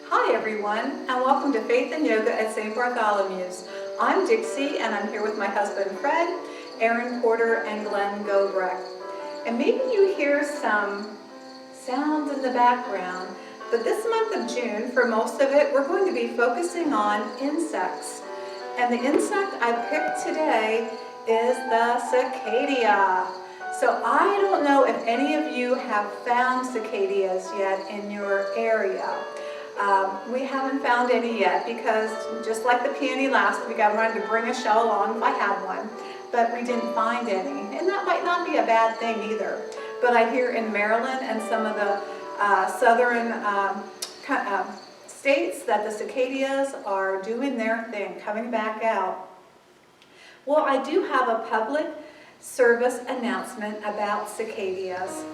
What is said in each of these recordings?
Hi everyone, and welcome to Faith and Yoga at St. Bartholomew's. I'm Dixie, and I'm here with my husband Fred, Aaron Porter, and Glenn Gobrecht. And maybe you hear some sounds in the background, but this month of June, for most of it, we're going to be focusing on insects. And the insect I picked today is the cicada. So I don't know if any of you have found cicadas yet in your area. We haven't found any yet because just like the peony last week, I wanted to bring a shell along if I had one, but we didn't find any. And that might not be a bad thing either. But I hear in Maryland and some of the southern states that the cicadas are doing their thing, coming back out. Well, I do have a public service announcement about cicadas.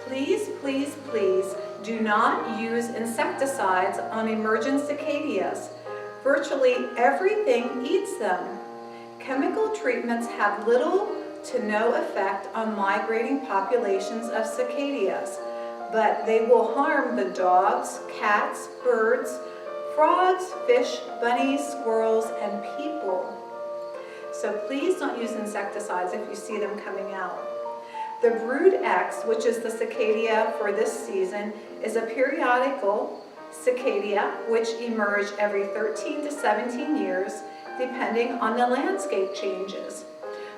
Please, please, please do not use insecticides on emergent cicadas. Virtually everything eats them. Chemical treatments have little to no effect on migrating populations of cicadas, but they will harm the dogs, cats, birds, frogs, fish, bunnies, squirrels, and people. So please don't use insecticides if you see them coming out. The brood X, which is the cicada for this season, is a periodical cicada which emerge every 13 to 17 years depending on the landscape changes,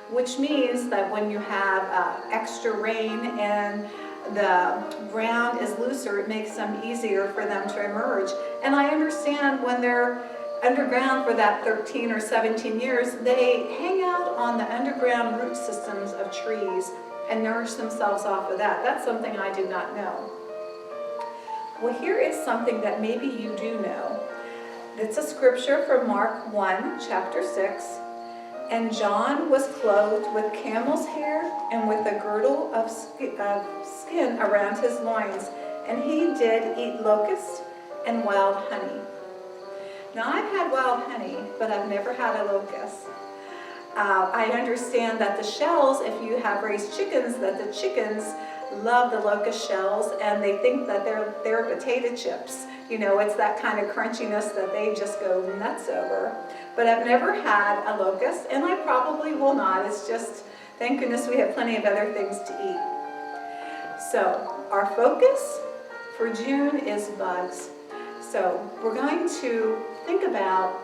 which means that when you have extra rain and the ground is looser, it makes them easier for them to emerge. And I understand when they're underground for that 13 or 17 years, they hang out on the underground root systems of trees and nourish themselves off of that. That's something I did not know. Well, here is something that maybe you do know. It's a scripture from Mark 1, chapter 6. And John was clothed with camel's hair and with a girdle of skin around his loins, and he did eat locusts and wild honey. Now, I've had wild honey, but I've never had a locust. I understand that the shells, if you have raised chickens, that the chickens love the locust shells and they think that they're potato chips. You know, it's that kind of crunchiness that they just go nuts over. But I've never had a locust, and I probably will not. It's just, thank goodness we have plenty of other things to eat. So, our focus for June is bugs. So, we're going to think about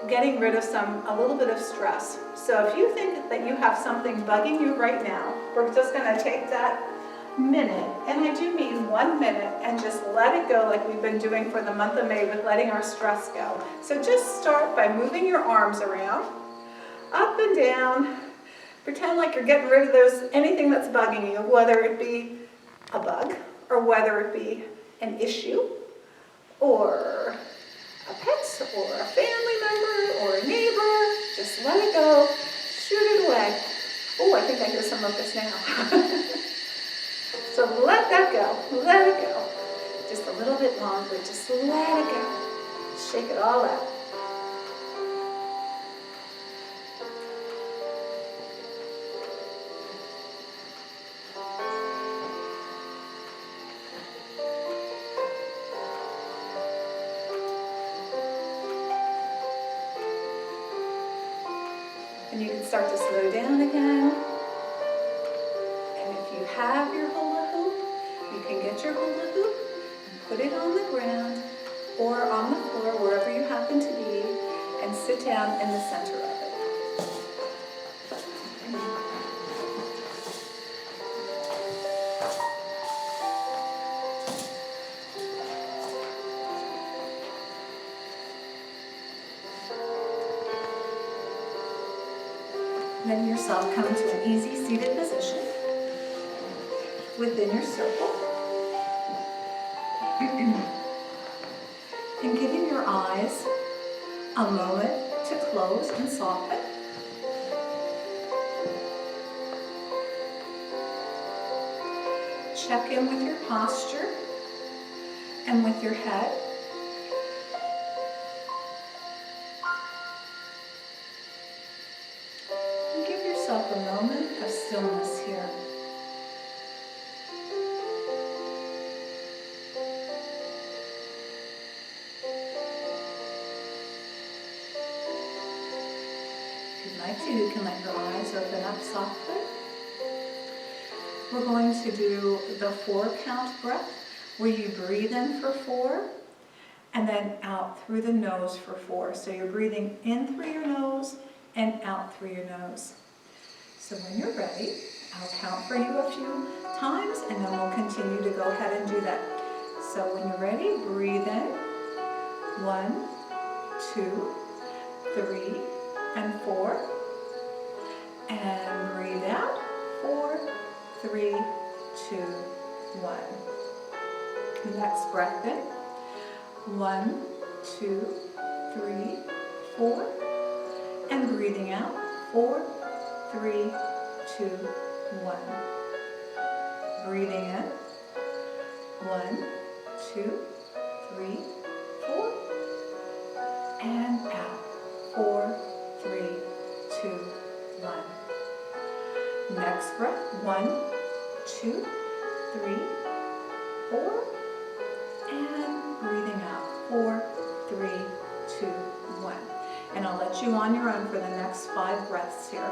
getting rid of a little bit of stress. So if you think that you have something bugging you right now, we're just going to take that minute, and I do mean 1 minute, and just let it go like we've been doing for the month of May with letting our stress go. So just start by moving your arms around, up and down. Pretend like you're getting rid of anything that's bugging you, whether it be a bug, or whether it be an issue, or a pet, or a family member, or a neighbor. Just let it go, shoot it away. Oh, I think I hear some locusts now. So let that go, let it go. Just a little bit longer, just let it go. Shake it all out. And you can start to slow down again. And if you have your hula hoop, you can get your hula hoop and put it on the ground or on the floor, wherever you happen to be, and sit down in the center of it. Let yourself come to an easy seated position within your circle. And giving your eyes a moment to close and soften. Check in with your posture and with your head. A moment of stillness here. like to, you can let your eyes open up softly. We're going to do the 4 count breath, where you breathe in for 4, and then out through the nose for 4. So you're breathing in through your nose and out through your nose. So when you're ready, I'll count for you a few times, and then we'll continue to go ahead and do that. So when you're ready, breathe in. 1, 2, 3, and 4. And breathe out. 4, 3, 2, 1. Next breath in. 1, 2, 3, 4. And breathing out. 4, 3, 2, 1. Breathing in. 1, 2, 3, 4. And out. 4, 3, 2, 1. Next breath. 1, 2, 3, 4. And breathing out. 4, 3, 2, 1. And I'll let you on your own for the next 5 breaths here.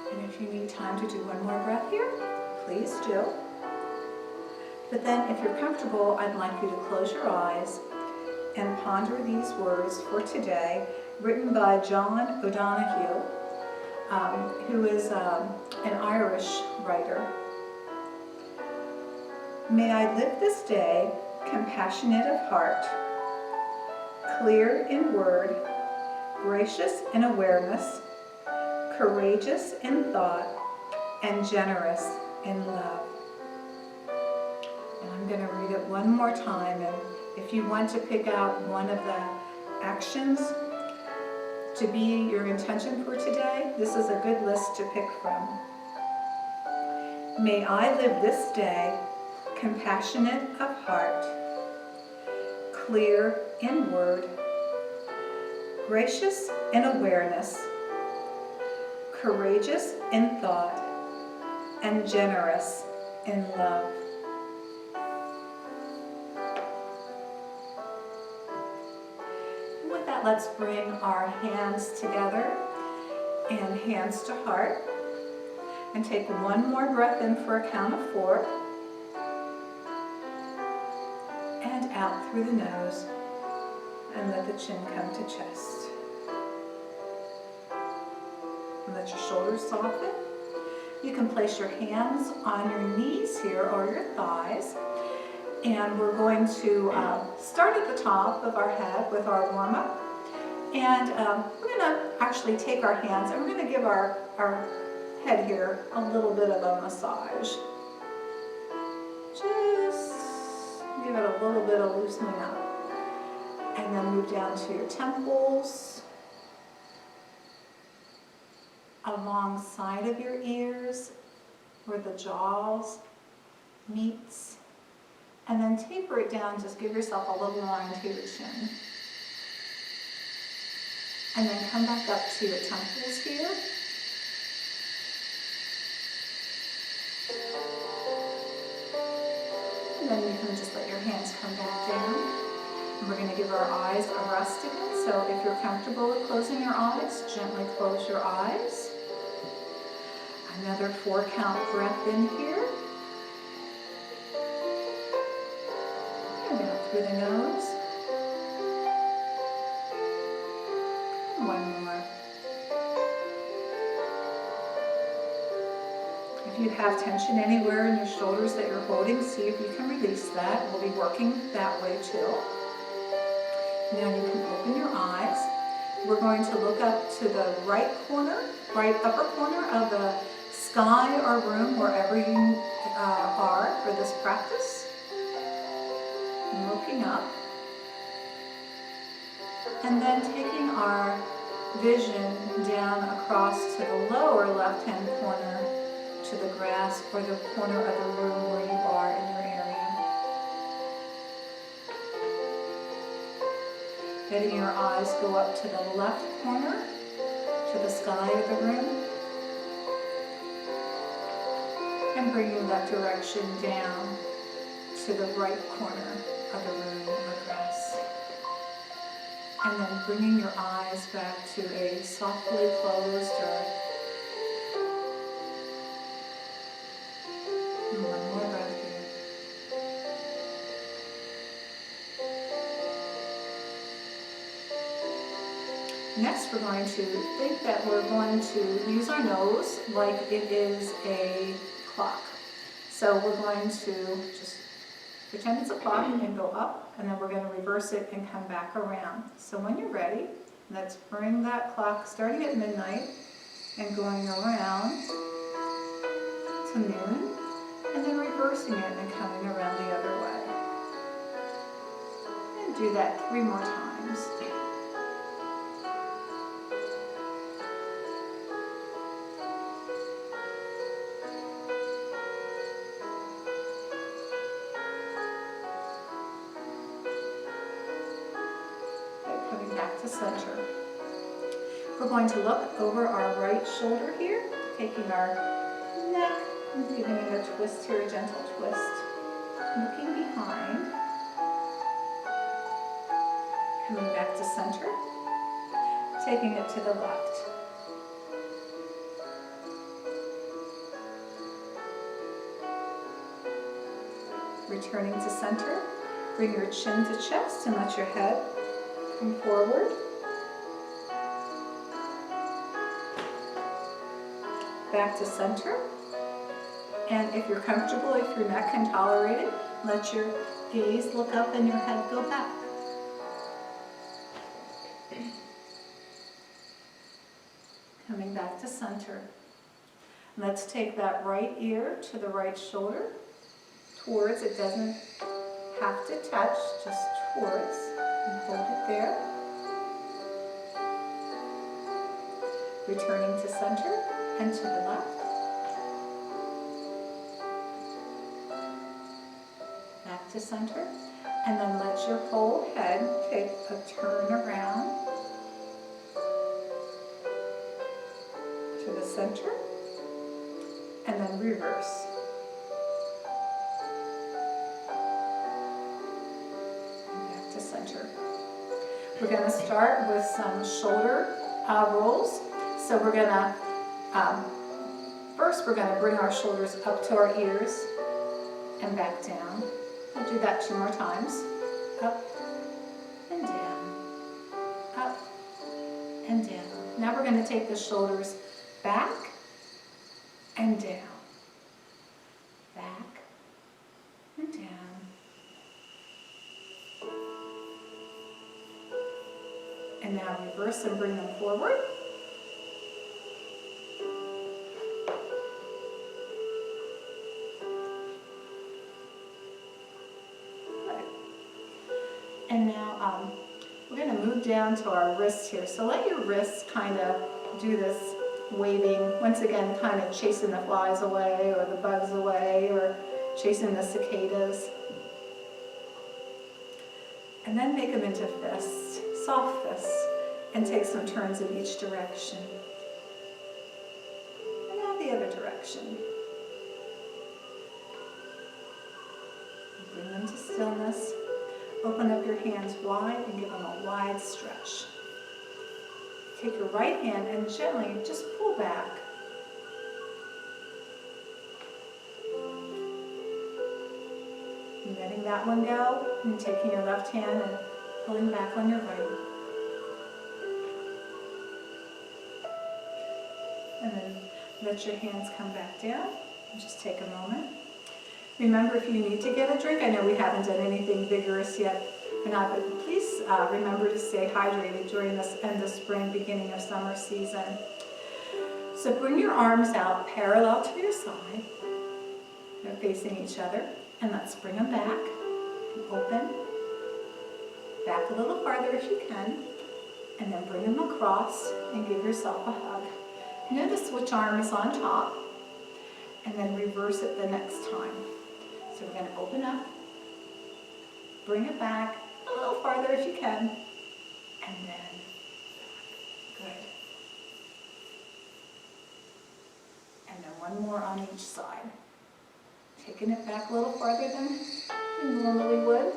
And if you need time to do one more breath here, please do. But then if you're comfortable, I'd like you to close your eyes and ponder these words for today, written by John O'Donoghue, who is an Irish writer. May I live this day compassionate of heart, clear in word, gracious in awareness, courageous in thought, and generous in love. And I'm going to read it one more time, and if you want to pick out one of the actions to be your intention for today, this is a good list to pick from. May I live this day compassionate of heart, clear in word, gracious in awareness, courageous in thought, and generous in love. And with that, let's bring our hands together and hands to heart. And take one more breath in for a count of 4. And out through the nose. And let the chin come to chest. And let your shoulders soften. You can place your hands on your knees here or your thighs. And we're going to start at the top of our head with our warm-up. And we're going to actually take our hands and we're going to give our head here a little bit of a massage. Just give it a little bit of loosening up. And then move down to your temples, alongside of your ears, where the jaws meets. And then taper it down, just give yourself a little line to your chin. And then come back up to your temples here. And then you can just let your hands come back down. And we're going to give our eyes a rest again. So if you're comfortable with closing your eyes, gently close your eyes. Another 4 count breath in here. And out through the nose. And one more. If you have tension anywhere in your shoulders that you're holding, see if you can release that. We'll be working that way too. Now you can open your eyes. We're going to look up to the right upper corner of the sky or room, wherever you are for this practice. And looking up. And then taking our vision down across to the lower left-hand corner to the grass or the corner of the room where you are in your area. Letting your eyes go up to the left corner, to the sky of the room, and bringing that direction down to the right corner of the room or grass. And then bringing your eyes back to a softly closed earth. And one more breath here. Next, we're going to think that we're going to use our nose like it is a clock. So we're going to just pretend it's a clock and go up, and then we're going to reverse it and come back around. So when you're ready, let's bring that clock starting at midnight and going around to noon, and then reversing it and coming around the other way. And do that 3 more times. Back to center. We're going to look over our right shoulder here, taking our neck and giving it a twist here, a gentle twist. Looking behind. Coming back to center. Taking it to the left. Returning to center. Bring your chin to chest and let your head come forward. Back to center. And if you're comfortable, if your neck can tolerate it, let your gaze look up and your head go back. Coming back to center. Let's take that right ear to the right shoulder, towards, it doesn't have to touch, just towards. And hold it there. Returning to center and to the left. Back to center. And then let your whole head take a turn around to the center. And then reverse. Center. We're going to start with some shoulder rolls. So we're going to, first we're going to bring our shoulders up to our ears and back down. We'll do that 2 more times. Up and down, up and down. Now we're going to take the shoulders back and down, back and down. And now reverse and bring them forward. Good. And now we're going to move down to our wrists here. So let your wrists kind of do this waving. Once again, kind of chasing the flies away or the bugs away or chasing the cicadas. And then make them into fists. Soft fists, and take some turns in each direction. And now the other direction. Bring them to stillness. Open up your hands wide and give them a wide stretch. Take your right hand and gently just pull back. And letting that one go, and taking your left hand and pulling back on your right. And then let your hands come back down and just take a moment. Remember, if you need to get a drink, I know we haven't done anything vigorous yet, but please remember to stay hydrated during this end of spring, beginning of summer season. So bring your arms out parallel to your side. They're facing each other. And let's bring them back and open. Back a little farther if you can. And then bring them across and give yourself a hug. Notice which arm is on top, and then reverse it the next time. So we're going to open up, bring it back a little farther if you can, and then, good. And then one more on each side. Taking it back a little farther than you normally would.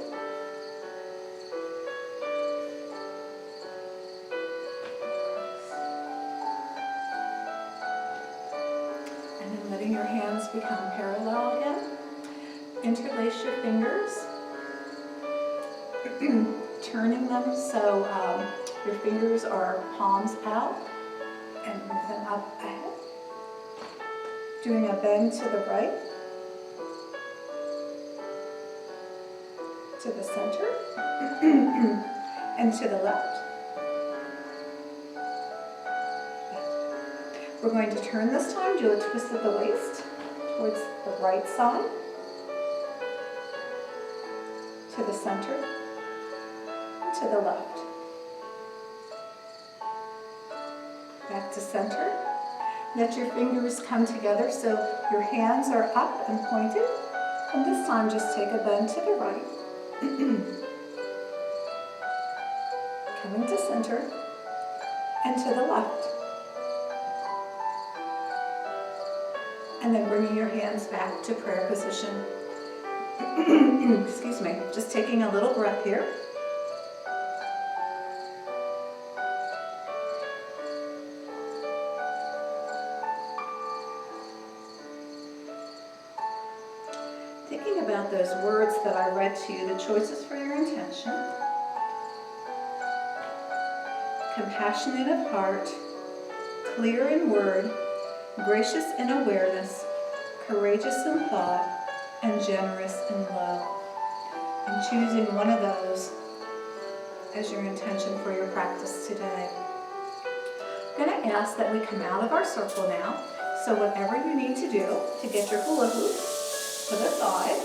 And then letting your hands become parallel again. Interlace your fingers. Turning them so your fingers are palms out and move them up ahead. Doing a bend to the right, to the center, and to the left. We're going to turn this time, do a twist of the waist towards the right side, to the center, and to the left. Back to center. Let your fingers come together so your hands are up and pointed. And this time just take a bend to the right. Coming to center and to the left. And then bringing your hands back to prayer position. Excuse me, just taking a little breath here. Thinking about those words that I read to you, the choices for your intention. Compassionate of heart, clear in word, gracious in awareness, courageous in thought, and generous in love. And choosing one of those as your intention for your practice today. I'm going to ask that we come out of our circle now. So whatever you need to do to get your hula hoop to the side.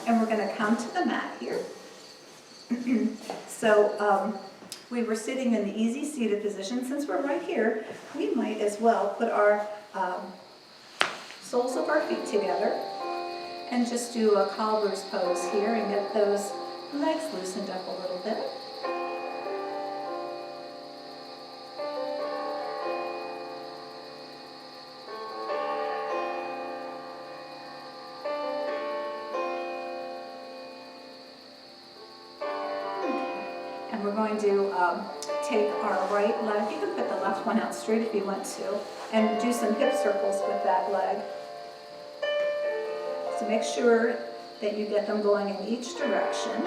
And we're going to come to the mat here. So we were sitting in the easy seated position. Since we're right here, we might as well put our soles of our feet together and just do a cobbler's pose here and get those legs loosened up a little bit. And we're going to take our right leg, you can put the left one out straight if you want to, and do some hip circles with that leg. So make sure that you get them going in each direction.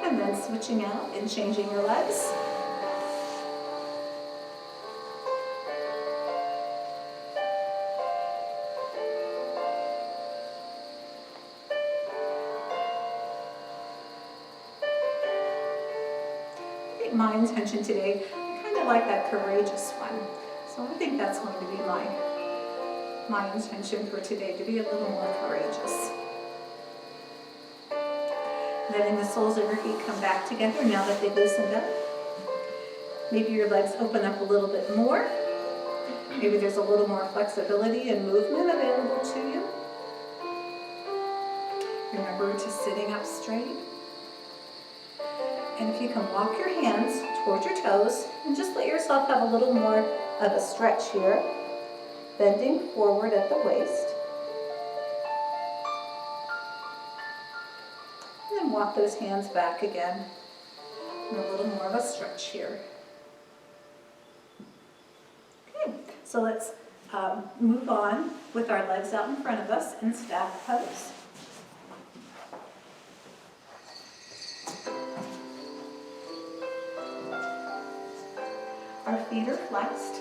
And then switching out and changing your legs. My intention today, I kind of like that courageous one. So I think that's going to be my intention for today, to be a little more courageous. Letting the soles of your feet come back together now that they've loosened up. Maybe your legs open up a little bit more. Maybe there's a little more flexibility and movement available to you. Remember to sitting up straight. And if you can walk your hands towards your toes and just let yourself have a little more of a stretch here, bending forward at the waist. And then walk those hands back again. And a little more of a stretch here. Okay, so let's move on with our legs out in front of us in staff pose. Our feet are flexed.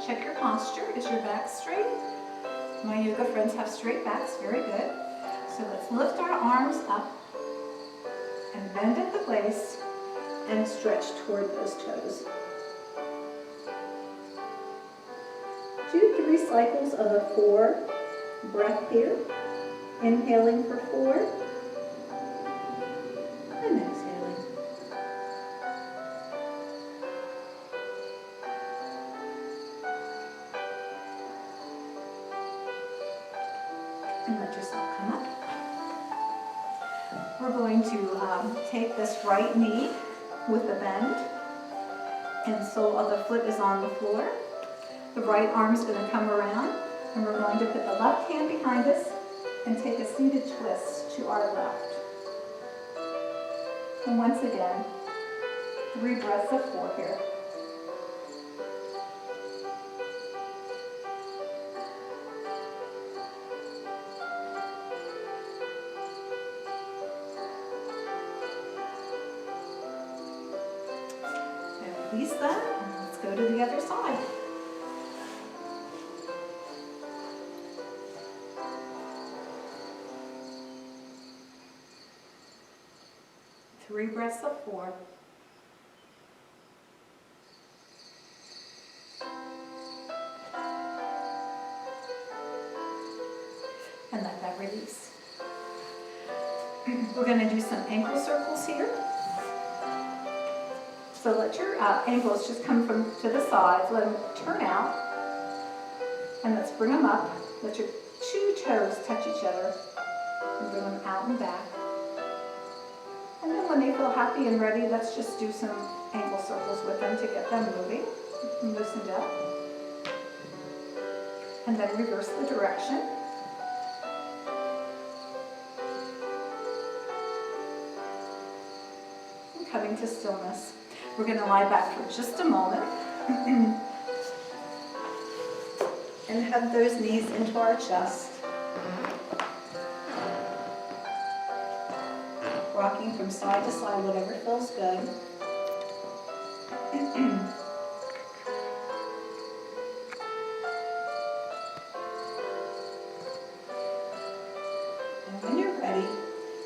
Check your posture. Is your back straight? My yoga friends have straight backs. Very good. So let's lift our arms up And bend at the waist and stretch toward those toes. Do 3 cycles of a 4 breath here. Inhaling for 4 and exhaling. And let yourself come up. We're going to take this right knee with a bend, and sole of the foot is on the floor. The right arm is going to come around, and we're going to put the left hand behind us and take a seated twist to our left. And once again, 3 breaths of 4 here. And release that, and let's go to the other side. Three breaths of 4. And let that release. We're going to do some ankle circles here. So let your ankles just come from to the sides. Let them turn out. And let's bring them up. Let your 2 toes touch each other. And bring them out and back. And then when they feel happy and ready, let's just do some ankle circles with them to get them moving and loosened up. And then reverse the direction. And coming to stillness. We're going to lie back for just a moment. And hug those knees into our chest. Rocking from side to side, whatever feels good. And when you're ready,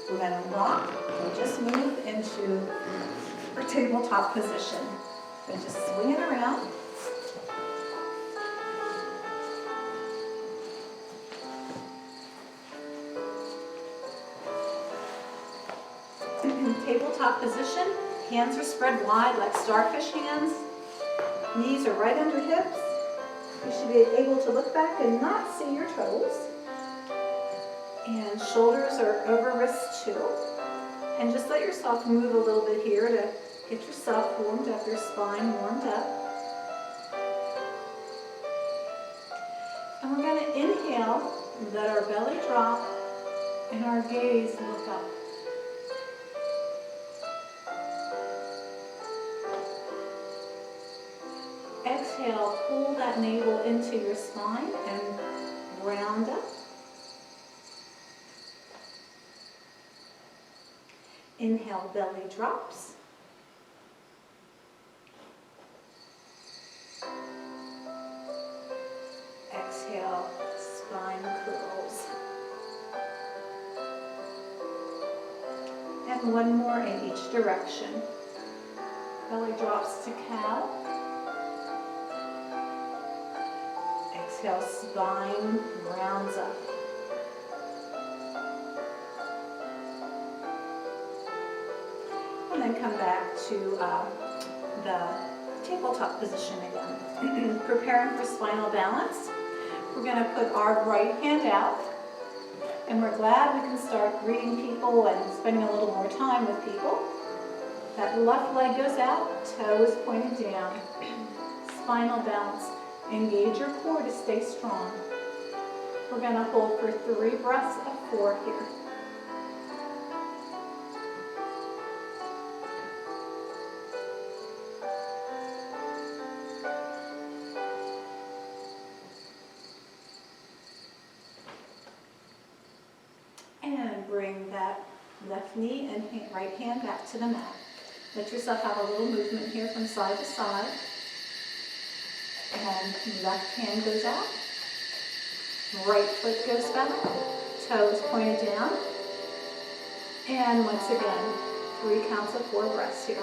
we're going to rock and just move into our tabletop position. So just swing it around. Tabletop position, hands are spread wide like starfish hands. Knees are right under hips. You should be able to look back and not see your toes. And shoulders are over wrists too. And just let yourself move a little bit here to get yourself warmed up, your spine warmed up. And we're going to inhale, let our belly drop, and our gaze look up. Exhale, pull that navel into your spine and round up. Inhale, belly drops. Exhale, spine curls. And one more in each direction. Belly drops to cow. Exhale, spine rounds up. And then come back to the tabletop position again. Preparing for spinal balance. We're going to put our right hand out. And we're glad we can start greeting people and spending a little more time with people. That left leg goes out, toe is pointed down. Spinal balance. Engage your core to stay strong. We're going to hold for 3 breaths of 4 here. And bring that left knee and right hand back to the mat. Let yourself have a little movement here from side to side. And left hand goes out. Right foot goes back. Toes pointed down. And once again, 3 counts of 4 breaths here.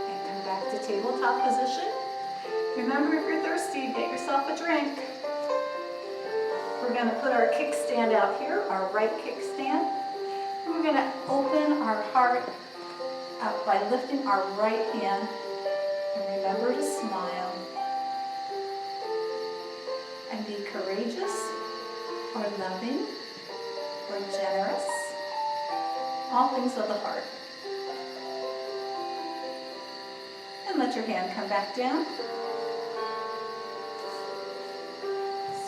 And come back to tabletop position. Remember, if you're thirsty, get yourself a drink. We're going to put our kickstand out here, our right kickstand. And we're going to open our heart up by lifting our right hand. And remember to smile. And be courageous or loving or generous. All things of the heart. And let your hand come back down.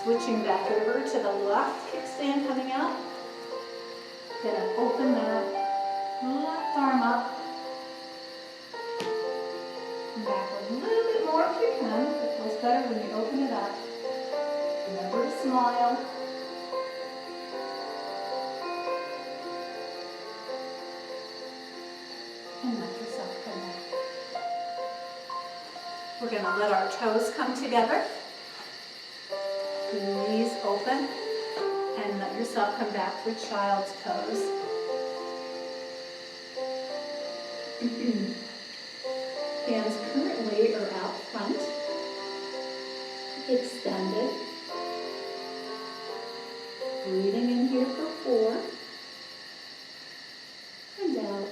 Switching back over to the left kickstand coming out. Gonna open that left arm up. Come back a little bit more if you can. It feels better when you open it up. Remember to smile. And let yourself come back. We're gonna let our toes come together. Knees open, and let yourself come back for child's pose. Hands currently are out front, extended. Breathing in here for 4, and out.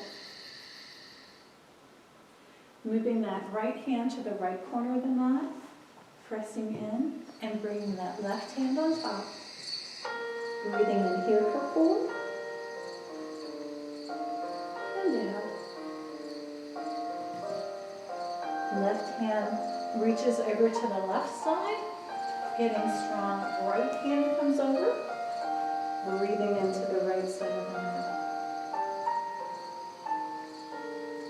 Moving that right hand to the right corner of the mat. Pressing in and bringing that left hand on top. Breathing in here for 4. And out. Left hand reaches over to the left side. Getting strong. Right hand comes over. Breathing into the right side of the mat.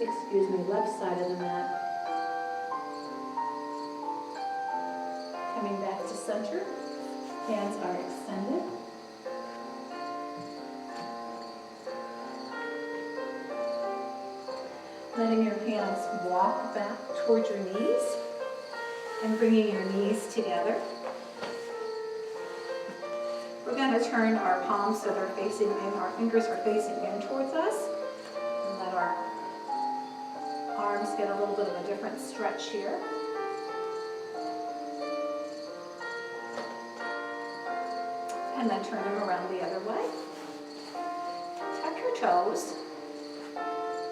Excuse me, left side of the mat. Coming back to center, hands are extended. Letting your hands walk back towards your knees and bringing your knees together. We're going to turn our palms so they're facing in, our fingers are facing in towards us, and let our arms get a little bit of a different stretch here. And then turn them around the other way. Tuck your toes,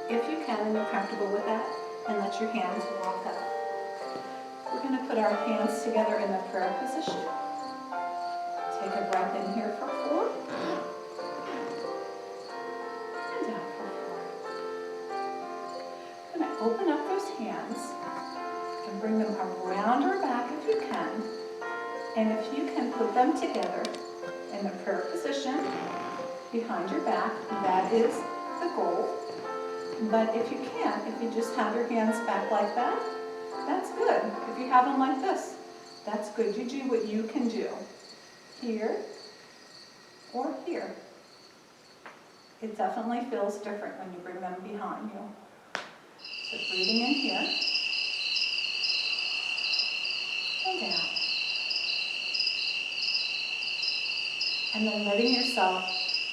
if you can and you're comfortable with that, and let your hands walk up. We're going to put our hands together in the prayer position. Take a breath in here for 4. And out for 4. We're going to open up those hands and bring them around our back if you can. And if you can put them together in the prayer position behind your back, that is the goal. But if you can't, if you just have your hands back like that, that's good. If you have them like this, that's good. You do what you can do. Here or here. It definitely feels different when you bring them behind you. So breathing in here and out. And then letting yourself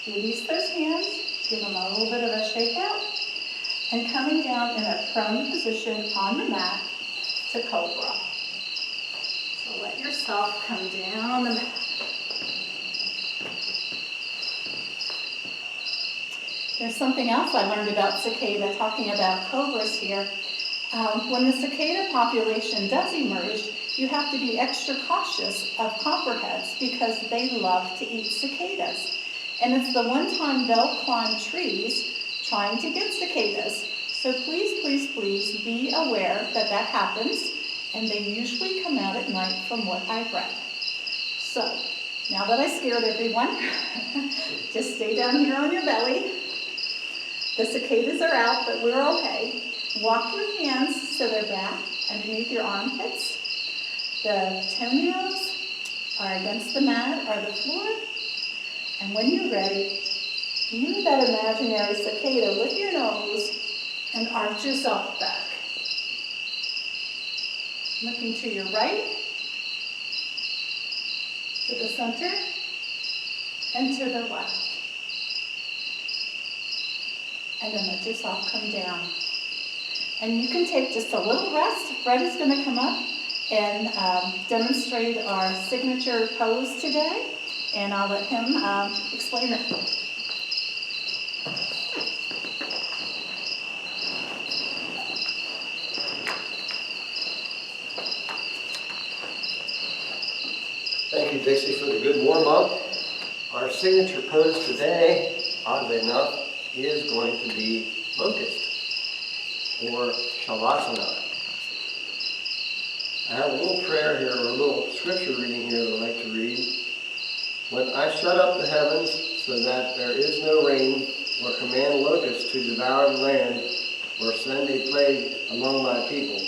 release those hands, give them a little bit of a shake out, and coming down in a prone position on the mat to cobra. So let yourself come down the mat. There's something else I learned about cicada, talking about cobras here. When the cicada population does emerge, you have to be extra cautious of copperheads because they love to eat cicadas. And it's the one time they'll climb trees trying to get cicadas. So please, please, please be aware that that happens, and they usually come out at night from what I've read. So, now that I scared everyone, just stay down here on your belly. The cicadas are out, but we're okay. Walk your hands so they're back underneath your armpits. The toenails are against the mat or the floor. And when you're ready, use that imaginary cicada with your nose and arch yourself back. Looking to your right, to the center, and to the left. And then let yourself come down. And you can take just a little rest. Fred is going to come up and demonstrate our signature pose today. And I'll let him explain it. Thank you, Dixie, for the good warm-up. Our signature pose today, oddly enough, is going to be locust, or shavasana. I have a little prayer here, or a little scripture reading here that I'd like to read. When I shut up the heavens so that there is no rain, or command locusts to devour the land, or send a plague among my people,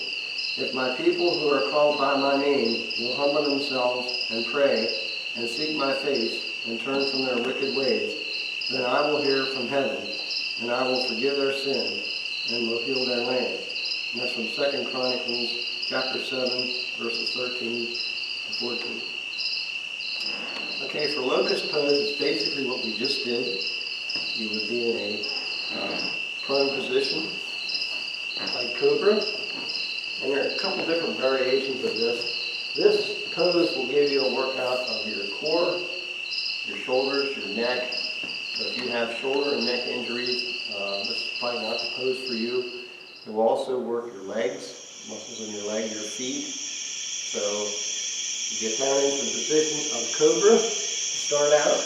if my people who are called by my name will humble themselves and pray and seek my face and turn from their wicked ways, then I will hear from heaven, and I will forgive their sin and will heal their land. And that's from 2 Chronicles chapter 7, verses 13 to 14. Okay, for locust pose, it's basically what we just did. You would be in a prone position, like cobra. And there are a couple different variations of this. This pose will give you a workout of your core, your shoulders, your neck. So if you have shoulder and neck injuries, this is probably not the pose for you. It will also work your legs, muscles in your leg, your feet. So you get down into the position of cobra to start out.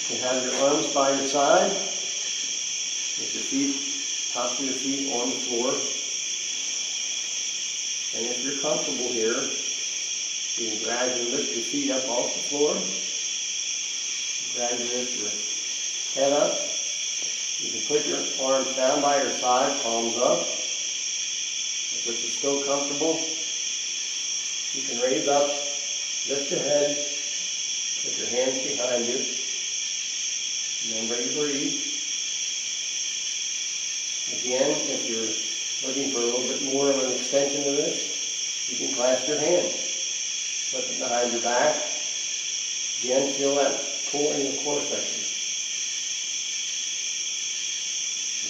You can have your arms by your side, with your feet, tops of your feet on the floor. And if you're comfortable here, you can gradually lift your feet up off the floor. Gradually lift your head up. You can put your arms down by your side, palms up. If you're still comfortable, you can raise up, lift your head, put your hands behind you. Remember to breathe. Again, if you're looking for a little bit more of an extension to this, you can clasp your hands. Put it behind your back. Again, feel that pull in the core section.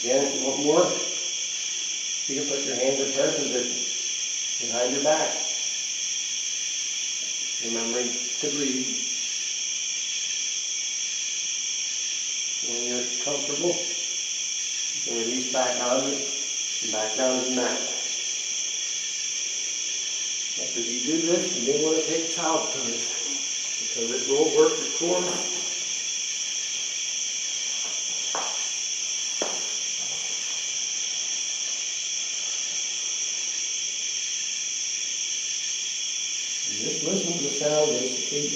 Again, if you want more, you can put your hands in prayer position behind your back. Remembering to breathe. When you're comfortable, you can release back out of it. Back down to the mat. After you do this, you may want to take child's pose because it will work your core. And just listen to the sound as you keep